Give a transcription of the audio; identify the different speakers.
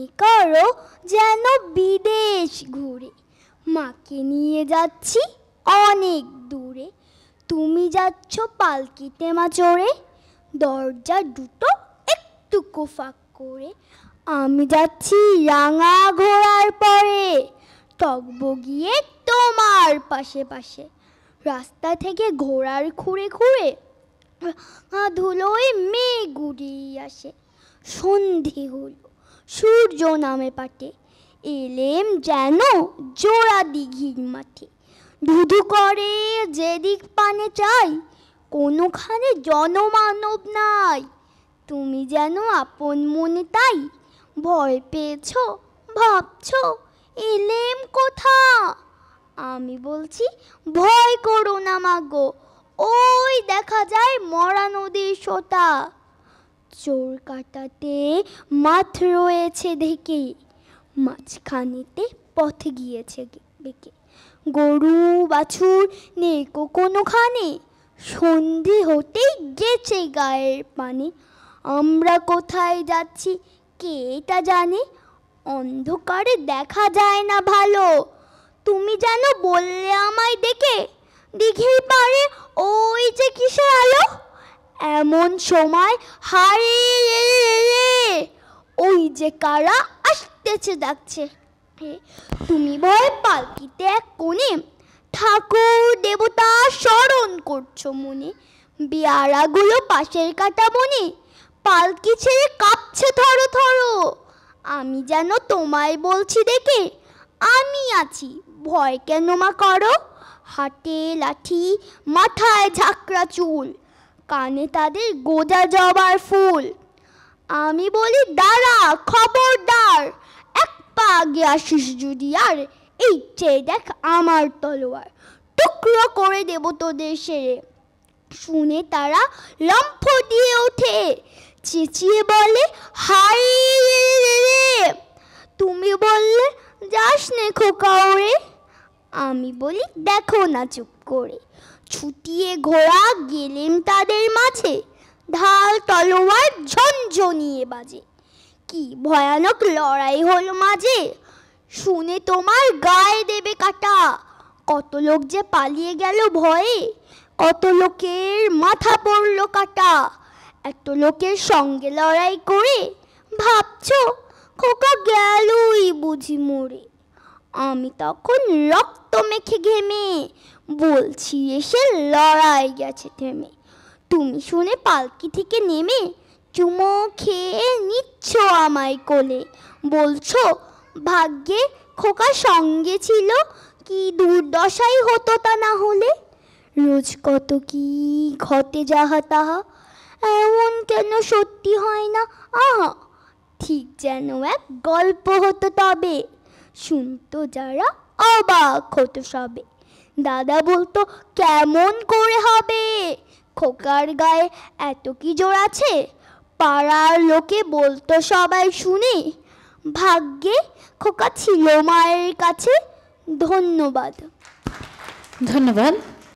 Speaker 1: মনে করো যেন বিদেশ ঘুরে, মাকে নিয়ে যাচ্ছি অনেক দূরে। তুমি যাচ্ছ পালকিতে মা চড়ে, দরজা দুটো একটুকু ফাঁক করে। আমি যাচ্ছি রাঙা ঘোড়ার পরে, টগবগিয়ে তোমার পাশে পাশে। রাস্তা থেকে ঘোড়ার খুঁড়ে খুঁড়ে ধুলোয় মেঘ উড়িয়ে আসে। সন্ধে হলো, সূর্য নামে পাটে, এলেম যেন জোড়া দিঘির মাঠে। ধুধু করে যেদিক পানে চাই, কোনোখানে জনমানব নাই। তুমি যেন আপন মনে তাই, ভয় পেয়েছ ভাবছ এলেম কোথা। আমি বলছি ভয় করো না মাগো, ওই দেখা যায় মরা নদীর সোতা। চোর কাটাতে মাঠ রয়েছে ঢেকে, মাঝখানেতে পথ গিয়েছে বেঁকে। গরু বাছুর নেই কোনোখানে, সন্ধে হতেই গেছে গায়ের পানে। আমরা কোথায় যাচ্ছি কে এটা জানে, অন্ধকারে দেখা যায় না ভালো। তুমি যেন বললে আমায় ডেকে, দিঘির পাড়ে ওই যে কিসের আলো। এমন সময় হারে ওই যে কারা আসতেছে ডাকছে। তুমি ভয় পালকিতে এক কোণে, ঠাকুর দেবতা স্মরণ করছো মনে। বিয়ারাগুলো পাশের কাটা বনে, পালকি ছেড়ে কাঁপছে থরো থরো। আমি যেন তোমায় বলছি দেখে, আমি আছি ভয় কেন মা করো। হাতে লাঠি, মাথায় ঝাঁকড়া চুল, কানে তাদের গোজা জবার ফুল। আমি বলি দাঁড়া খবরদার, এক পা আগে আসিস যদি আর, এই চেয়ে দেখ আমার তলোয়ার, টুকরো করে দেব তোদের সেরে। শুনে তারা লম্ফ দিয়ে ওঠে, চেঁচিয়ে বলে হাই রে। তুমি বললে যাস নে খোকা ওরে। আমি বলি দেখো না চুপ করে, ছুটিয়ে ঘোড়া গেলেম তাদের মাঝে। ঢাল তলোয়ার ঝনঝনিয়ে বাজে, কি ভয়ানক লড়াই হলো মাঝে। শুনে তোমার গায়ে দেবে কাটা, কত লোক যে পালিয়ে গেল ভয়ে, কত লোকের মাথা পড়লো কাটা। এত লোকের সঙ্গে লড়াই করে, ভাবছো খোকা গেলই বুঝি মরে। আমি তখন রক্ত মেখে ঘেমে বলছি এসে লড়াই গেছে থেমে। তুমি শুনে পালকি থেকে নেমে চুমো খেয়ে নিচ্ছ আমায় কোলে, বলছো ভাগ্যে খোকা সঙ্গে ছিল, কি দুর্দশাই হতো তা না হলে। রোজ কত কি ঘটে যাহা তাহা, এমন কেন সত্যি হয় না আহা। ঠিক যেন এক গল্প হতো তবে, শুনতো যারা অবাক হতো সবে। দাদা বলতো কেমন করে হবে, খোকার গায়ে এত কি জোর আছে। পাড়ার লোকে বলতো সবাই শুনে, ভাগ্যে খোকা ছিল মায়ের কাছে। ধন্যবাদ।
Speaker 2: ধন্যবাদ।